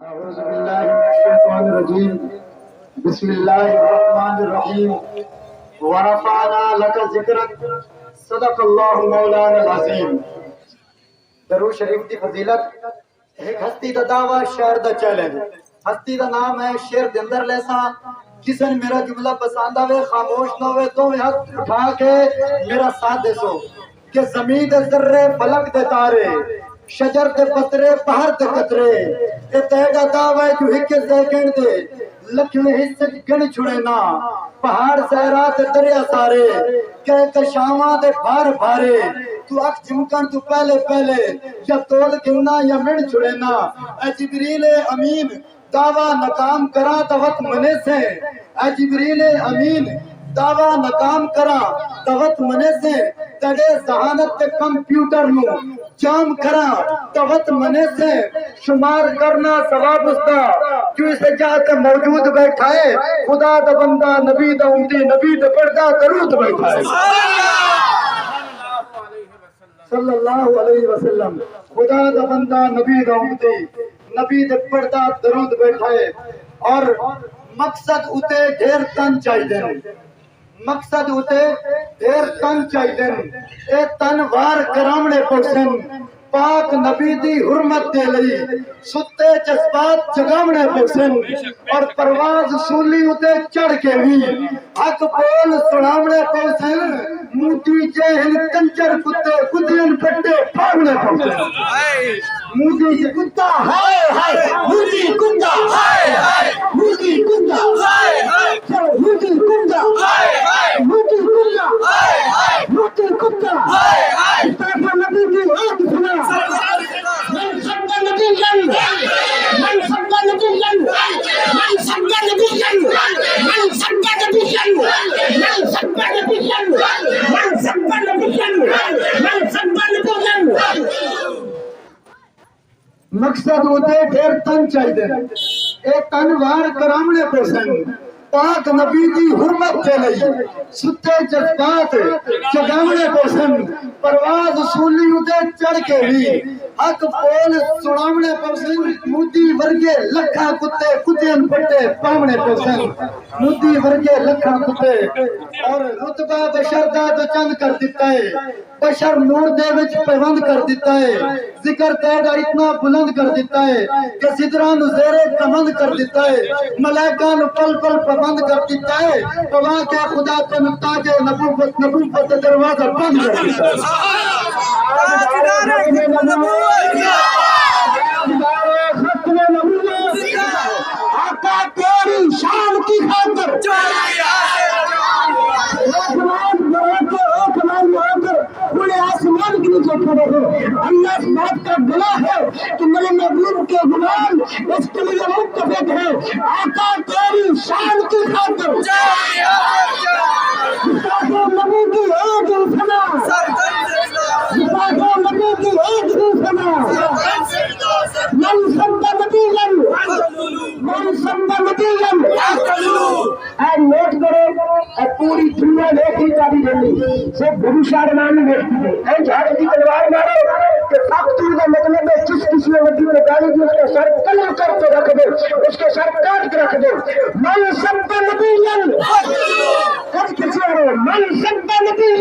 اعوذ باللہ من الشیطان الرجیم بسم اللہ الرحمن الرحیم ورفعنا لک ذکرک صدق اللہ مولانا العظیم۔ درود شریف دی فضیلت ایک ہستی دا دعوی شعر دا چیلنج۔ ہستی دا نام ہے شعر دے اندر لیسا کسی نے میرا جملہ پسند آوے خاموش نہ ہوئے تو ہاتھ اٹھا کے میرا ساتھ دے سو کہ زمین دے ذرے فلک دے تارے شجر دے پترے پہاڑ دے قطرے اے تیگا دعوی جو ہکے سیکنڈ دے لکھویں حصے گن چھڑے نا پہاڑ سہرا تے دریا سارے کہ کشاواں دے بھار بھارے تو اک چمکن تو پہلے پہلے یا تول گننا یا من چھڑے نا اے جبریل امین دعوی ناکام کرا توت منے سے اے جبریل امین دعوی ناکام کرا توت منے سے تڑے ذہانت تے کمپیوٹر نو جام کرا توت منے سے شمار کرنا ثواب استا جو اسے جاتے موجود بیٹھائے خدا دا بندہ نبی دا امتی نبی دا پردہ درود بیٹھائے صلی اللہ علیہ وسلم خدا دا بندہ نبی دا امتی نبی دا پردہ درود بیٹھائے اور مقصد اتے ڈھیر تن چاہی دیں مقصد ہوتے دیر تن چاہی دن اے تنوار کرامنے پوسن پاک نبی دی حرمت دے لئی ستے جذبات جگامنے پوسن اور پرواز سولی ہوتے چڑھ کے بھی حق بول سنامنے پوسن موتی جہل کنچر کتے کتین پٹے پھاڑنے پوسن موتی کتا ہائے ہائے موتی کتا ہائے ہائے موتی کتا ہائے ہائے موتی کتا ہائے ہائے موتی کتا ہائے ہائے موتی کتا ہائے ہائے پاپا نبی کی آگ سنا من سبا نبی جن من سبا نبی جن من سبا نبی جن من سبا نبی جن من سبا نبی جن من سبا نبی جن من سبا نبی جن مقصد ہوتے ڈھیر تن چاہیے اے تنوار کرامنے پوسن پاک نبی دی حرمت دے لئی ستے جذبات جگامنے پوسن پرواز سولی ہوتے چڑھ کے بھی حق بول سنامنے پوسن مودی ورگے لکھا کتے کتین پٹے پامنے پوسن مودی ورگے لکھا کتے اور رتبہ بشر دا تو چند کر دیتا ہے بشر نور دے وچ پیوند کر دیتا ہے ذکر تیگا اتنا بلند کر دیتا ہے کہ صدران زیرے کمند کر دیتا ہے ملائکان پل پل پابند کر دیتا ہے پوا کے خدا کے تاج نبوت دروازہ بند کر دیتا ہے آقا تیری شان کی خاطر آسمان کے نیچے کھڑے ہو اللہ اس بات کا گناہ ہے کہ میرے محبوب کے غلام اس کے لیے متفق ہے آقا تیری شان کی خاطر نبی کی ایک ہی سنا نبی کی ایک ہی سنا من سب نبی من سب نبی نوٹ کرو پوری دنیا دیکھی جاری رہی صرف بھروسہ نام دیکھتی جہاز کی تلوار مارو کہ فاقتور کا مطلب ہے جس کسی نبی نے گالی دی اس کا سر قلم کر کے رکھ دے اس کے سر کاٹ کے رکھ دے من سب نبی کچھ کسی اور من سب نبی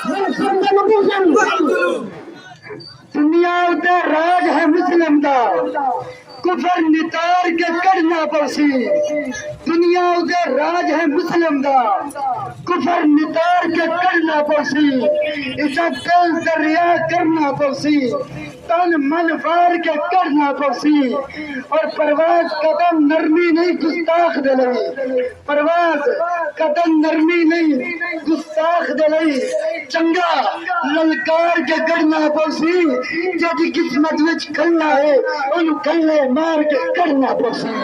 من سب نبی دنیا دے راج ہے مسلم دا کفر نتار کے کرنا پڑسی دنیا دے راج ہے مسلم دا کفر نتار کے کرنا پڑسی اسا دل دریا کرنا پڑسی تن من وار کے کرنا پڑسی اور پرواز قدم نرمی نہیں گستاخ دے لئی پرواز قدم نرمی نہیں گستاخ دے لئی چنگا للکار کے کرنا پڑسی جدی قسمت وچ کھلنا ہے انہوں کھلنے مار کے کرنا پڑسی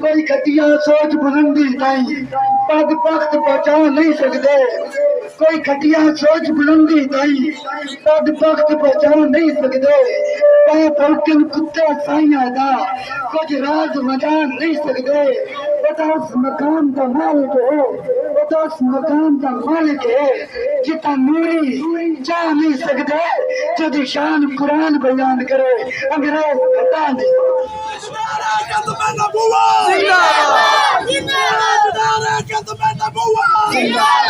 کوئی کھٹیاں سوچ بلندی تائیں پگ پخت پہنچا نہیں سکتے کوئی کھٹیاں سوچ بلندی تائیں پگ پخت پہنچا نہیں سکتے پھلکن کتا سائیاں دا کچھ راز مجان نہیں سکتے پتہ اس مقام کا مالک ہو تو اس مقام کا مالک ہے جتا نوری جا نہیں سکتے جو دی شان قرآن بیان کرے انگریز بتا نہیں زندہ